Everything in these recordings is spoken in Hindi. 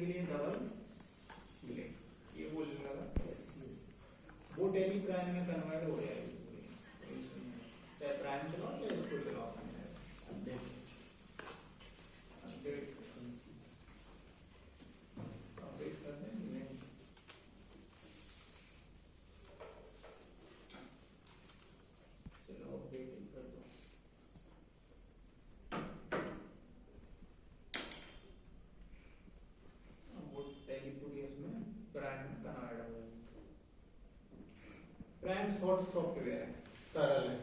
के लिए डबल क्लिक, ये बोलने लगा वो टेली प्राइम में कन्वर्ट हो जाएगी, चाहे प्राइम चलाओ चाहे इसको चलाओ। अपडेट कर दें, चलो अपडेट कर दो। वो टेलीपुलियस में प्राइम में कन्वर्ट हो जाएगा। प्राइम शॉर्ट सॉफ्टवेयर है, सरल है,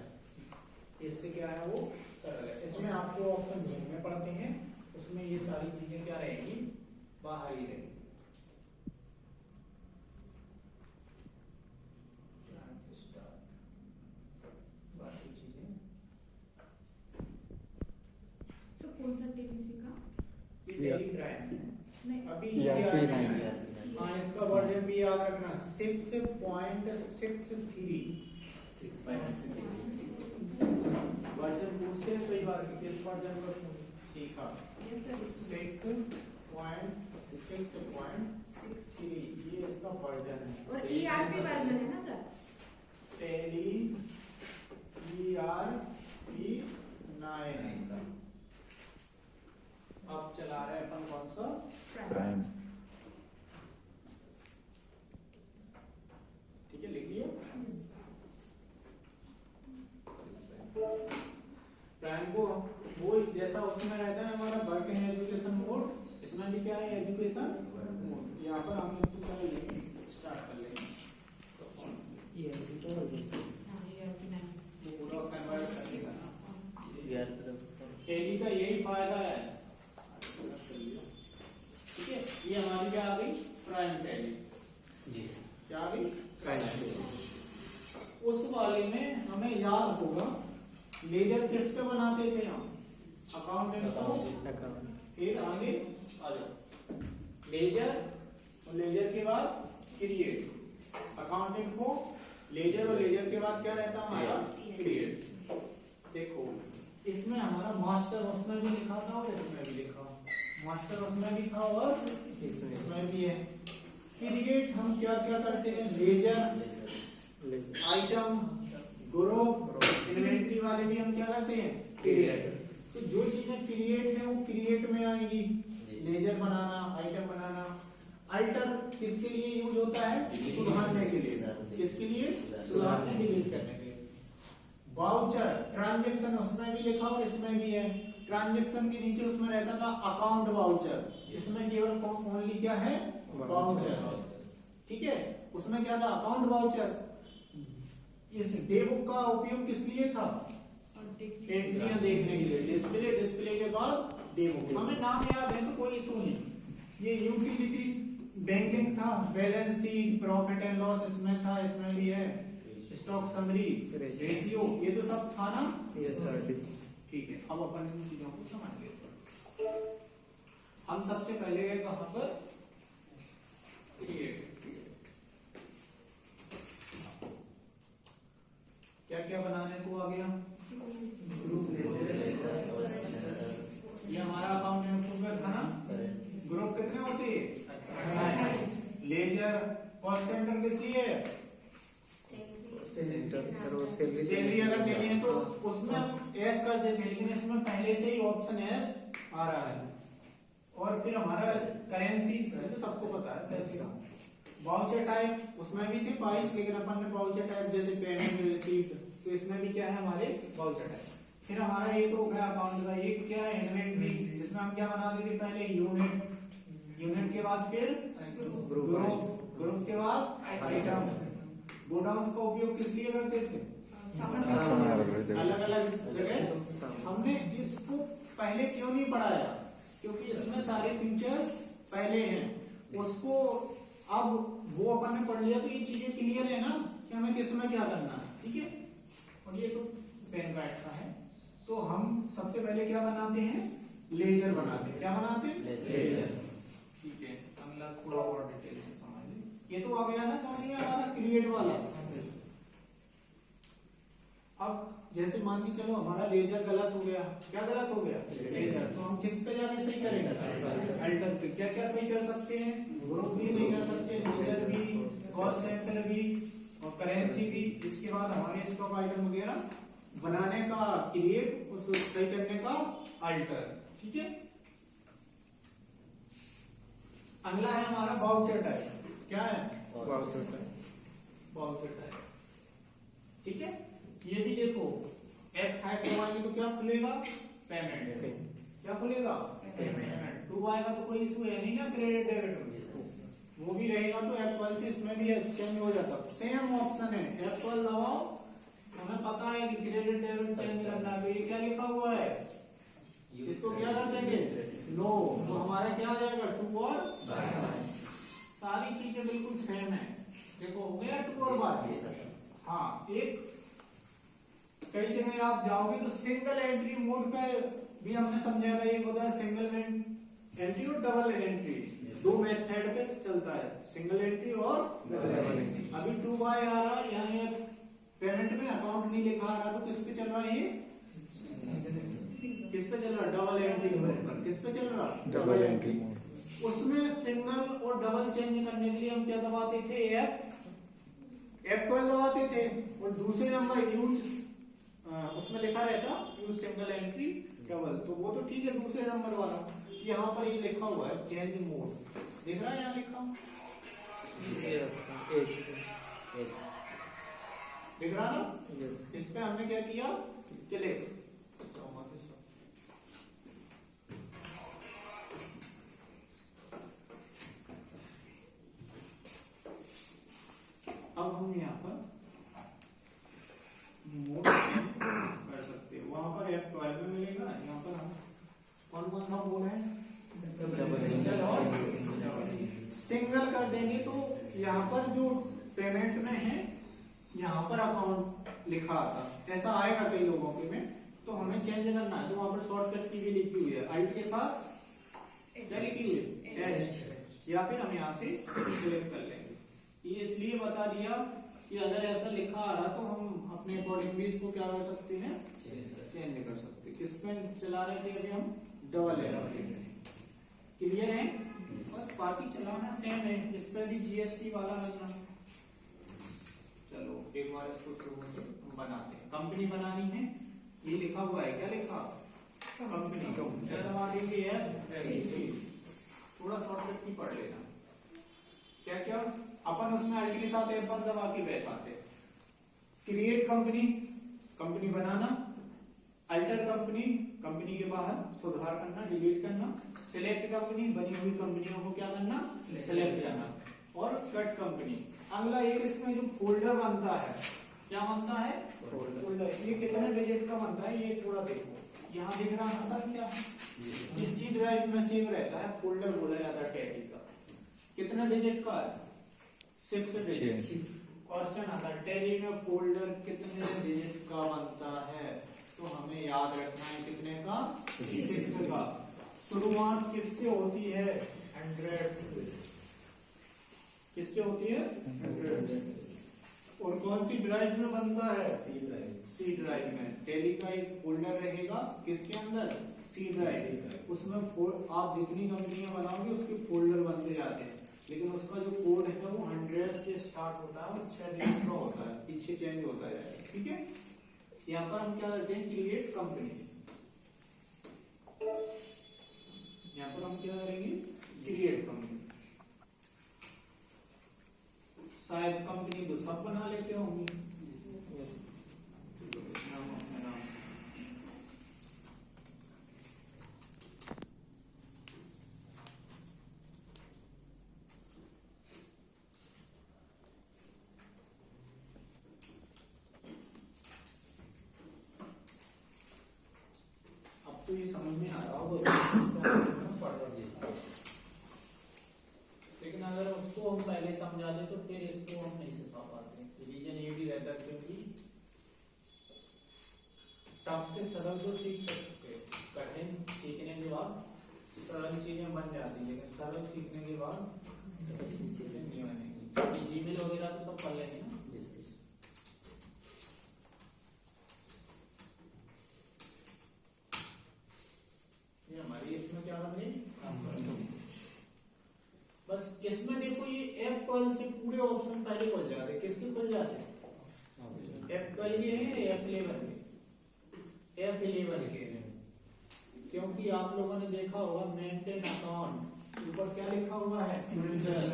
इससे क्या है वो सरल है। इसमें आपको ऑप्शन ढूंढने पड़ते हैं, उसमें ये सारी चीजें क्या रहेंगी, बाहर ही रहेंगी। बाकी चीजें कौन सा टीवीसी का टेली प्राइम है नहीं अभी ERP9 इसका वर्जन भी याद रखना 6.63 वर्जन पूछते हैं कई बार किस वर्जन पर सीखा, 6.63 ये इसका वर्जन है। और ERP वर्जन है ना सर, टेली ERP9 अब चला रहे हैं अपन कौन सा, प्राइम। ठीक है लिख लिया। प्राइम को वो जैसा उसमें रहता है हमारा वर्क है एजुकेशन मोड, इसमें भी क्या है एजुकेशन मोड। यहाँ पर हम इसको क्या लेंगे, स्टार्ट कर लेंगे, पूरा कन्वर्ट करेगा। टेली का यही फायदा है, ठीक है। ये हमारी क्या आ गई, प्राइम टेली जी, क्या आ गई प्राइम टेली। उस वाले में हमें याद होगा लेजर किस पे बनाते थे हम, अकाउंटेंट को, फिर आगे आ जाओ लेजर, और लेजर के बाद क्रिएट, अकाउंटेंट को लेजर, और लेजर के बाद क्या रहता हमारा क्रिएट। देखो इसमें हमारा मास्टर उसमें भी लिखा था और इसमें भी लिखा, मास्टर उसमें भी था और इसमें भी है। क्रिएट हम क्या क्या करते हैं, लेजर, आइटम, ग्रुप, इन्वेंटरी वाले भी हम क्या करते हैं क्रिएट। तो जो चीजें क्रिएट है वो क्रिएट में आएंगी, लेजर बनाना, आइटम बनाना। अल्टर किसके लिए यूज होता है, सुधारने के लिए, किसके लिए, सुधारने, डिलीट करने के लिए। वाउचर ट्रांजैक्शन उसमें भी लिखा और इसमें भी है, ट्रांजैक्शन के नीचे उसमें रहता था अकाउंट वाउचर, इसमें केवल ओनली क्या है वाउचर, ठीक है। उसमें क्या था अकाउंट वाउचर। इस डे बुक का उपयोग किस लिए था, एंट्रियां देखने के लिए, डिस्प्ले, डिस्प्ले के बाद डे बुक। हमें नाम याद है तो कोई इशू नहीं। ये यूटिलिटी बैंकिंग था, balance sheet, profit and loss इसमें था, इसमें भी है, स्टॉक समरी, रेशियो, ये तो सब था ना। Yes sir. ठीक है, अब अपन इन चीजों को समझ लेते हैं। हम सबसे पहले गए कहां पर, क्रिएट। क्या क्या बनाने को आ गया, ग्रुप, ये हमारा अकाउंट था ना। ग्रुप कितने होते हैं, लेजर, कॉस्ट सेंटर किस लिए, सैलरी अगर देनी है तो उसमें हम एस कर देते हैं, लेकिन इसमें पहले से ही ऑप्शन एस आ रहा है। और फिर हमारा करेंसी तो सबको पता है, पैसे का। वाउचर टाइप उसमें भी थे 22, लेकिन अपन ने वाउचर टाइप जैसे पेमेंट, रिसीप्ट, तो इसमें भी क्या है हमारे वाउचर टाइप। फिर हमारा ये तो हो गया अकाउंट का। ये क्या है इन्वेंटरी, जिसमें हम क्या बनाते थे पहले यूनिट, यूनिट के बाद फिर ग्रुप, ग्रुप के बाद आइटम। गोडाउन का उपयोग किस लिए करते थे, अलग अलग जगह। हमने इसको पहले क्यों नहीं पढ़ाया, क्योंकि इसमें सारे फीचर्स पहले हैं, उसको अब वो अपन ने पढ़ लिया तो ये चीजें क्लियर है ना कि हमें किसमें क्या करना है, ठीक है। और ये तो पेन कार्ड का है। तो हम सबसे पहले क्या बनाते हैं, लेजर बनाते हैं। क्या बनाते हैं, लेजर, ठीक है। अगला थोड़ा और डिटेल से समझ लें। ये तो आ गया ना समझ में हमारा क्रिएट वाला। अब जैसे मान के चलो हमारा लेजर गलत हो गया, क्या गलत हो गया, लेजर, तो हम किस पे जाके सही करेंगे, अल्टर पे। क्या क्या सही कर सकते सकते हैं, ग्रुप भी नहीं कर सकते, लीडर भी, कॉस्ट सेंटर भी और करेंसी भी। इसके बाद हमारे स्टॉक आइटम वगैरह बनाने का क्रिएट, उसको सही करने का अल्टर। ठीक है, अगला है हमारा वाउचर टाइप। क्या है? Voucher type. ठीक है, ये भी देखो F5 दबाएंगे तो क्या खुलेगा? पेमेंट। क्या खुलेगा? पेमेंट। 2 आएगा तो कोई इशू है नहीं ना क्रेडिट डेबिट में, वो भी रहेगा। तो F12 से इसमें भी चेंज हो जाता है। सेम ऑप्शन है, F12 दबाओ, हमें पता है कि क्रेडिट डेबिट चेंज करना है। ये क्या लिखा हुआ है, इसको क्या कर देंगे? नो। तो हमारा क्या आ जाएगा? 2 और सारी चीजें बिल्कुल सेम है। देखो हो गया 2 और बार। हाँ, एक कई जगह आप जाओगे तो सिंगल एंट्री मोड पे भी हमने समझाया था। एक होता है सिंगल एंट्री और डबल एंट्री, 2 मेथड पे चलता है, सिंगल एंट्री और डबल एंट्री। अभी 2 बाय आ रहा है, यानी पेमेंट में अकाउंट नहीं लिखा आ रहा, तो किस पे चल रहा है? ये किस पे चल रहा है? डबल एंट्री मोड पर। किस पे चल रहा है? Double entry mode. उसमें सिंगल और डबल चेंज करने के लिए हम क्या दबाते थे? F12 दबाते थे। और दूसरे नंबर यूज, उसमें लिखा रहता यूज सिंगल एंट्री डबल, तो वो तो ठीक है दूसरे नंबर वाला। यहाँ पर ये लिखा हुआ है चेंज मोड, देख रहा है यहाँ लिखा दिख रहा ना? इस पे हमने क्या किया? क्लिक। अब हम यहाँ पर मोड कर सकते हैं। वहां पर F12 में मिलेगा, यहाँ पर हम कौन कौन सा मोड है? सिंगल और सिंगल कर देंगे तो यहाँ पर जो पेमेंट में है, यहाँ पर अकाउंट लिखा आता, ऐसा आएगा कई लोगों के में। तो हमें चेंज करना है, तो वहां पर शॉर्टकट की भी लिखी हुई है, अल्ट के साथ क्या लिखी हुई है? एच। या फिर हम यहाँ से सिलेक्ट कर लेंगे। ये इसलिए बता दिया कि अगर ऐसा लिखा आ रहा तो हम अपने अकॉर्डिंग भी इसको क्या कर सकते हैं? चेंज कर सकते हैं। किस पे चला रहे थे अभी हम? Double entry. क्लियर है? बस बाकी चलाना सेम है। इस पे भी जीएसटी वाला करना। चलो एक बार इसको शुरू से बनाते हैं। कंपनी बनानी है, ये लिखा हुआ है, क्या लिखा? कंपनी। क्या दबा देंगे? थोड़ा शॉर्टकट की पढ़ लेना। क्या क्या अपन उसमें अल्ट के साथ F1 दबा के बैठ आते। क्रिएट कंपनी, कंपनी बनाना। अल्टर कंपनी, कंपनी के बाहर सुधार करना, डिलीट करना। सिलेक्ट कंपनी, बनी हुई कंपनियों को क्या करना? सिलेक्ट करना। और कट कंपनी। अगला एक इसमें जो फोल्डर बनता है, क्या बनता है? फोल्डर। ये कितने डिजिट का बनता है? ये थोड़ा देखो, यहाँ दिख रहा है सर क्या? जिस जी ड्राइव में सेव रहता है फोल्डर बोला जाता है टैली का। कितने डिजिट का है? 6 डिजिट। क्वेश्चन आता है टैली में फोल्डर कितने डिजिट का बनता है? तो हमें याद रखना है कितने का? 6 का। शुरुआत किससे होती है? 100। किससे होती है? 100। और कौन सी ड्राइव में बनता है? सी ड्राइव में। टैली का एक फोल्डर रहेगा, किसके अंदर? C drive. उसमें आप जितनी कंपनियां बनाओगे उसके फोल्डर बनते जाते हैं, लेकिन उसका जो कोड है वो 100 से स्टार्ट होता है और 6 डिजिट का होता है, पीछे चेंज होता है। ठीक है, यहाँ पर हम क्या करते हैं? Create company. यहाँ पर हम क्या करेंगे? Create company. शायद कंपनी तो सब बना लेते होंगे। तो ये समझ में आ रहा होगा, लेकिन अगर उसको हम पहले समझा दें तो फिर इसको हम नहीं सिखा पाते। रीजन ये भी रहता है क्योंकि टफ से सरल तो सीख सकते, कठिन सीखने के बाद सरल चीजें बन जाती, लेकिन सरल सीखने के बाद चीजें नहीं बनेगी। जीमेल वगैरह तो सब पढ़ लेंगे ना। हमारी इसमें क्या बन गई? बस इसमें देखो ये F12 से पूरे ऑप्शन पहले खुल जाते हैं। किसके खुल जाते हैं? F12 के हैं या F11 के? F11 के हैं, क्योंकि आप लोगों ने देखा होगा मेंटेन अकाउंट ऊपर क्या लिखा हुआ है? फ्यूचर्स।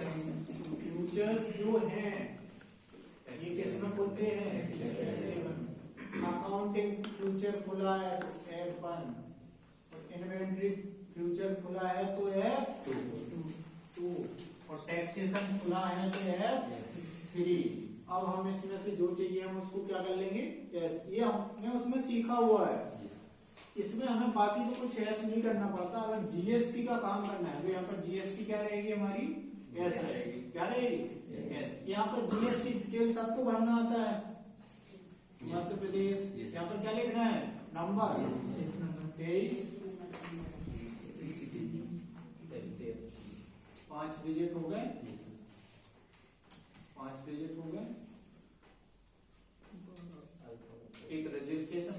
फ्यूचर्स जो हैं ये किसमें खुलते हैं? अकाउंटिंग फ्यूचर खुला है तो F1, और इन्वेंट्री फ्यूचर खुला है तो F2, और टैक्सेशन खुला है तो F3। अब हम इसमें से जो चाहिए हम उसको क्या कर लेंगे? ये हमने उसमें सीखा हुआ है, इसमें हमें बाकी तो कुछ ऐसा नहीं करना पड़ता। अगर जीएसटी का काम करना है तो यहाँ पर जीएसटी क्या रहेगी हमारी? एस रहेगी। क्या रहेगी? एस। यहाँ पर जीएसटी डिटेल सबको भरना आता है। मध्य प्रदेश, यहाँ पर क्या लिखना है? नंबर 23, 5 डिजिट हो गए, 5 डिजिट हो गए। एक रजिस्ट्रेशन